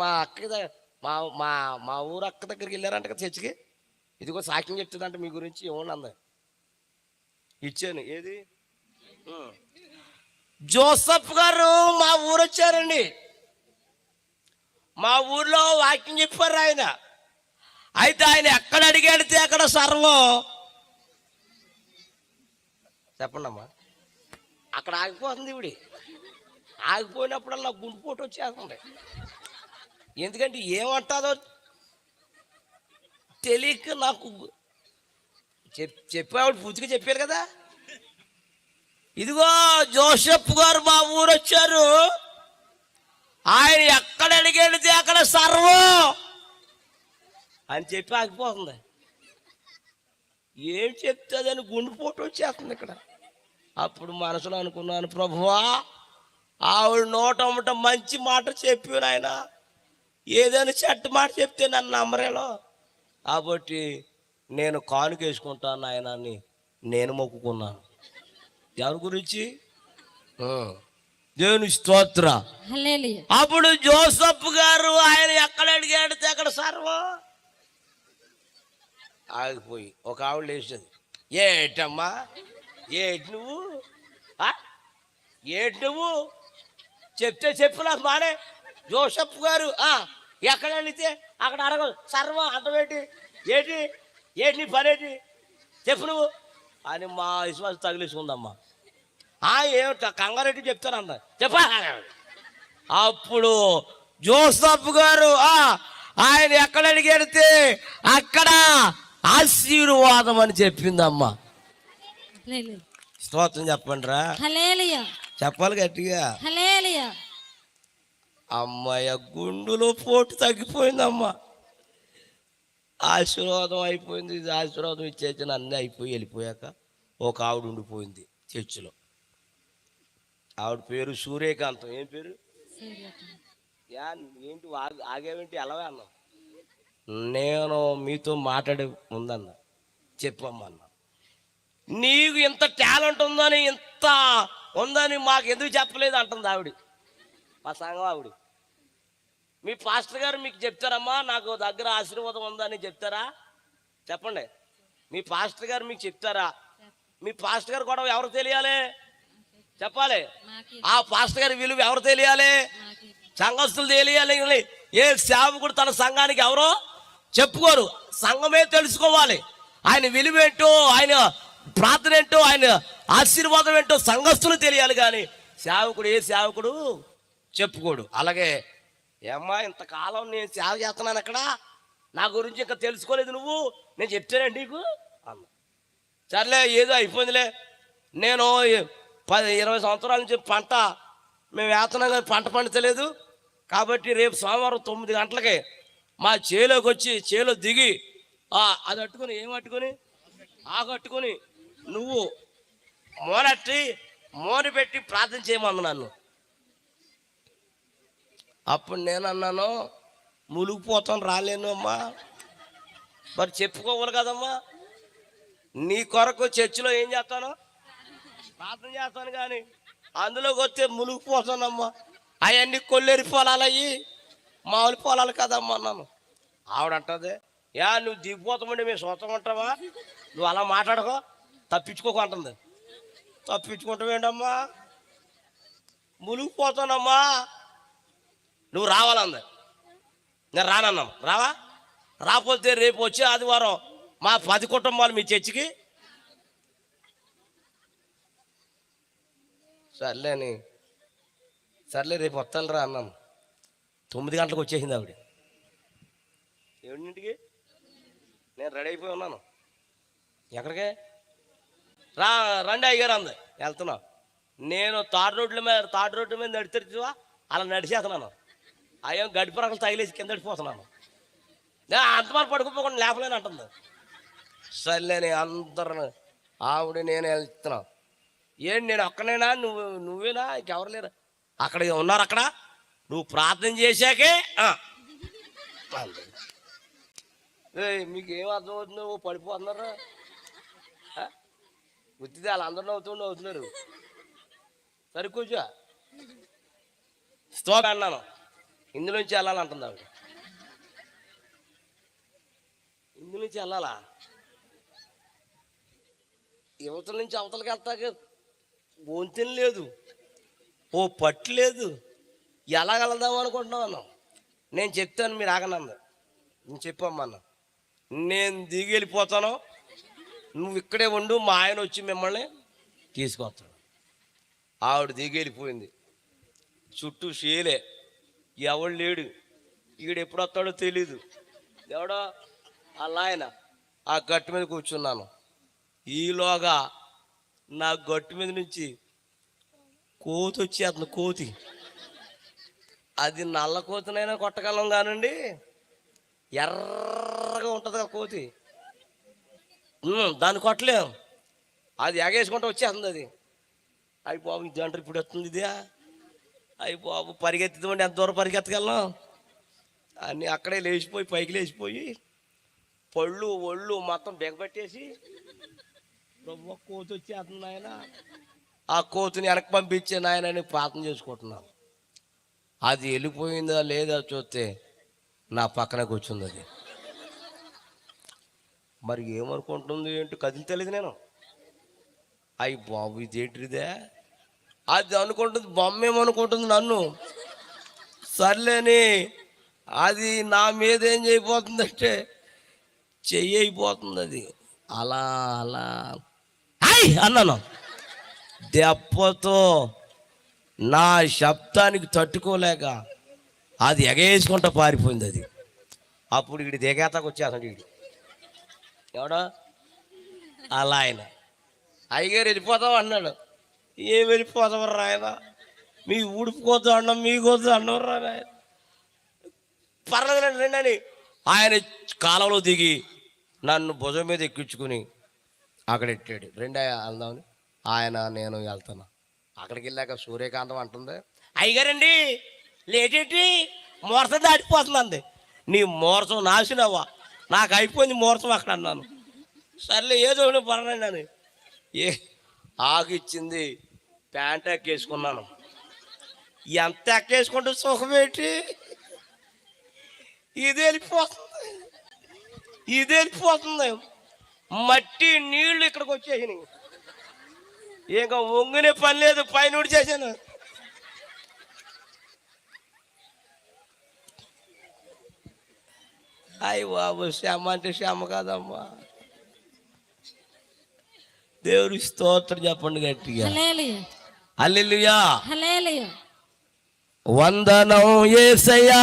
మా అక్క మా మా మా ఊరు అక్క దగ్గరికి వెళ్ళారంట కదా చర్చికి. ఇదిగో సాక్ష్యం చెప్తుందంట మీ గురించి. ఇవ్వండి అంద ఇచ్చాను. ఏది జోసఫ్ గారు మా ఊరు వచ్చారండి. మా ఊర్లో వాక్యం చెప్పారు ఆయన. అయితే ఆయన ఎక్కడ అడిగాడితే అక్కడ సర్వం. చెప్పండి అమ్మా. అక్కడ ఆగిపోతుంది ఇవిడి. ఆగిపోయినప్పుడల్లా గుండెపోటు వచ్చేస్తుంది. ఎందుకంటే ఏమంటుందో తెలియక నాకు చెప్పేవాడు పూర్తిగా చెప్పారు కదా. ఇదిగో జోసెఫ్ గారు మా ఊరు వచ్చారు. ఆయన ఎక్కడ అడిగేడితే అక్కడ సర్వం అని చెప్పి ఆగిపోతుంది. ఏం చెప్తుందని గుండెపోటు వచ్చేస్తుంది ఇక్కడ. అప్పుడు మనసులో అనుకున్నాను, ప్రభువా ఆవిడ నోటమ్మట మంచి మాట చెప్పాను ఆయన. ఏదైనా చెడ్డ మాట చెప్తే నన్ను నమ్మరేలో. కాబట్టి నేను కానుక వేసుకుంటాను ఆయన అని నేను మొక్కుకున్నాను. ఎవరి గురించి? దేవుని స్తోత్ర. అప్పుడు జోసఫ్ గారు ఆయన ఎక్కడ అడిగాడితే అక్కడ సర్వం ఆగిపోయి ఒక ఆవిడ లేచింది. ఏటమ్మా ఏటి నువ్వు ఏటి నువ్వు చెప్తే చెప్పు నాకు మానే. జోసఫ్ గారు ఎక్కడ అడిగితే అక్కడ అడగదు సర్వం అంటవేటి? ఏటి ఏటి నీ పనేటి చెప్పు నువ్వు అని మా విశ్వాసం తగిలిసుకుందమ్మా. ఏమిట కంగారెడ్డి చెప్తానన్న చెప్పా. అప్పుడు జోసఫ్ గారు ఆయన ఎక్కడ అడిగేడితే అక్కడ ఆశీర్వాదం అని చెప్పిందమ్మా. స్తోత్రం చెప్పండి రా. చెప్పాలి గట్టిగా. అమ్మాయి గుండులో పోటు తగ్గిపోయిందమ్మా. ఆశీర్వాదం అయిపోయింది. ఇది ఆశీర్వాదం ఇచ్చేసిన అన్నీ అయిపోయి వెళ్ళిపోయాక ఒక ఆవిడ ఉండిపోయింది చర్చిలో. ఆవిడ పేరు సూర్యకాంతం. ఏం పేరు? ఏంటి ఆగేవేంటి అలవే అన్నాం. నేను మీతో మాట్లాడే ఉందన్న చెప్పమ్మన్నా. నీకు ఇంత టాలెంట్ ఉందని ఇంత ఉందని మాకు ఎందుకు చెప్పలేదు అంటుంది ఆవిడ. మా సంఘం ఆవిడ. మీ పాస్టర్ గారు మీకు చెప్తారమ్మా నాకు దగ్గర ఆశీర్వాదం ఉందని చెప్తారా? చెప్పండి. మీ పాస్టర్ గారు మీకు చెప్తారా? మీ పాస్టర్ గారు కూడా ఎవరు తెలియాలి? చెప్పాలి. ఆ పాస్టర్ గారి విలువ ఎవరు తెలియాలి? సంఘస్థులు తెలియాలి. ఏ సేవకుడు తన సంఘానికి ఎవరో చెప్పుకోరు, సంఘమే తెలుసుకోవాలి. ఆయన విలువ ఏంటో, ఆయన ప్రార్థన ఏంటో, ఆయన ఆశీర్వాదం ఏంటో సంఘస్థులు తెలియాలి. కానీ సేవకుడు ఏ సేవకుడు చెప్పుకోడు. అలాగే ఏమ్మా ఇంతకాలం నేను సేవ చేస్తున్నాను అక్కడ నా గురించి ఇంకా తెలుసుకోలేదు నువ్వు, నేను చెప్తానండి నీకు అన్న. సర్లే ఏదో అయిపోయిందిలే. నేను 10-20 సంవత్సరాల నుంచి పంట మేము వేస్తున్నాం కానీ పంట పండించలేదు. కాబట్టి రేపు సోమవారం 9 గంటలకి మా చేలోకి వచ్చి చేలో దిగి అది అట్టుకుని ఏమట్టుకుని ఆగట్టుకుని నువ్వు మోని పెట్టి ప్రార్థన చేయమన్నా నన్ను. అప్పుడు నేను అన్నాను మునిగిపోతాను రాలేను అమ్మా. మరి చెప్పుకోవాలి కదమ్మా. నీ కొరకు చర్చిలో ఏం చేస్తాను? ప్రార్థన చేస్తాను. కానీ అందులోకి వస్తే మునిగిపోతానమ్మా. అవన్నీ కొల్లేరి పొలాలు అయ్యి మామూలు పొలాలు కదమ్మా అన్నాను. ఆవిడంటది నువ్వు దిగిపోతామండి మేము చూస్తామంటావా? నువ్వు అలా మాట్లాడుకో తప్పించుకోకు అంటుంది. తప్పించుకుంటావేంటమ్మా? మునిగిపోతానమ్మా నువ్వు రావాలంది. నేను రానన్నాను. రావా? రాకపోతే రేపు వచ్చే ఆదివారం మా 10 కుటుంబాలు మీ చర్చికి. సర్లే రేపు వస్తాను రా అన్నాను. 9 గంటలకు వచ్చేసింది ఆవిడ. 7ంటికి నేను రెడీ అయిపోయి ఉన్నాను. ఎక్కడికే? రండి అయ్యారు అంది. వెళ్తున్నావు. నేను తాడు రోడ్ల మీద నడిచేవా అలా నడిచేస్తున్నాను. అయ్యో గడిప రకలు తగిలేసి కింద పడిపోతున్నాను. అంతమంది పడుకోపోకుండా లేపలేని అంటుంది. సర్లేని అందరు ఆవిడ నేను వెళ్తున్నాను. ఏంటి నేను ఒక్కనేనా నువ్వేనా ఇంకెవరు లేరు అక్కడ ఉన్నారు? అక్కడ నువ్వు ప్రార్థన చేశాకే మీకు ఏం అర్థమవుతుందో పడిపోతున్నారా? గుర్తితే వాళ్ళందరూ అవుతున్నారు. సరే కూర్చో. స్తోత్రం అన్నాను. ఇందులోంచి వెళ్ళాలంటుంది ఆవిడ. ఇందులోంచి వెళ్ళాలా? యువతల నుంచి అవతలకి వెళ్తాక వంతెన లేదు, ఓ పట్టు లేదు. ఎలా వెళ్దాం అనుకుంటున్నాను? నేను చెప్తాను, మీరు ఆగనంది. నేను చెప్పమ్మన్నా, నేను దిగి వెళ్ళిపోతాను, నువ్వు ఇక్కడే ఉండు, మా ఆయన వచ్చి మిమ్మల్ని తీసుకొస్తాడు. ఆవిడ దిగి వెళ్ళిపోయింది. చుట్టూ షేలే, ఎవడు లేడు. ఈడు ఎప్పుడు వస్తాడో తెలీదు. ఎవడో అలా ఆయన ఆ గట్టు మీద కూర్చున్నాను. ఈలోగా నా గట్టు మీద నుంచి కోతి వచ్చేస్తుంది. కోతి, అది నల్ల కోతినైనా కొట్టగలం కానండి, ఎర్రగా ఉంటుంది కదా కోతి, దాన్ని కొట్టలేం. అది ఎగేసుకుంటూ వచ్చేస్తుంది. అది అయ్యి బాబు ఇది అంటారు ఇప్పుడు వస్తుంది ఇదే, అయ్యి బాబు పరిగెత్తుతుంటే ఎంత దూరం పరిగెత్తగలం అన్నీ అక్కడే లేచిపోయి పైకి లేచిపోయి పళ్ళు ఒళ్ళు మొత్తం బెగబెట్టేసి కోతి వచ్చేస్తుంది ఆయన, ఆ కోతిని వెనక్కి పంపించే నాయనని ప్రార్థన చేసుకుంటున్నాను. అది వెళ్ళిపోయిందా లేదా చూస్తే నా పక్కన కూర్చుంది. అది మరి ఏమనుకుంటుంది ఏంటి కదిలితలేదు. నేను అయ్యి బాబు ఇదేంటిదే, అది అనుకుంటుంది, బొమ్మ ఏమనుకుంటుంది నన్ను. సర్లేని అది నా మీద ఏం చేయబోతుందంటే చెయ్యి అయిపోతుంది. అది అలా అలా హాయ్ అన్నాను. దెబ్బతో నా శబ్దానికి తట్టుకోలేక అది ఎగేసుకుంటూ పారిపోయింది. అది అప్పుడు వీడి దిగేతాకు వచ్చేస్తాడు. వీడు ఎవడో అలా ఆయన అయ్యగారు వెళ్ళిపోతాం అన్నాడు. ఏం వెళ్ళిపోతామర్రా ఆయన, మీ ఊడిపోతా అన్నాం, మీకోద్దు అన్నవర్రా ఆయన. పర్లేదు రండి అని ఆయన కాలంలో దిగి నన్ను భుజం మీద ఎక్కించుకుని అక్కడ ఎట్టాడు. రెండే వెళ్దామని ఆయన నేను వెళ్తాను. అక్కడికి వెళ్ళాక సూర్యకాంతం అంటుంది, అయ్యగారండి లేటేంటి, మోరసం దాటిపోతుందండి. నీ మోరసం నాసినవా, నాకు అయిపోయింది మోరసం అక్కడ అన్నాను. సర్లే ఏదో పర్వాలేదు అని ఏ ఆగిచ్చింది. ప్యాంట్ ఎక్కేసుకున్నాను. ఎంత ఎక్కేసుకుంటే సుఖమేంటి, ఇది వెళ్ళిపోతుంది, ఇది వెళ్ళిపోతుంది. మట్టి నీళ్లు ఇక్కడికి వచ్చేసినాయి. ఇంకా వంగునే పని లేదు, పైన చేశాను. అయ్యి బాబు శ్యామ అంటే శ్యామ కాదమ్మా. దేవుడి స్తోత్రం చెప్పండి గట్టిగా. హల్లెలూయా, వందనం యేసయ్యా,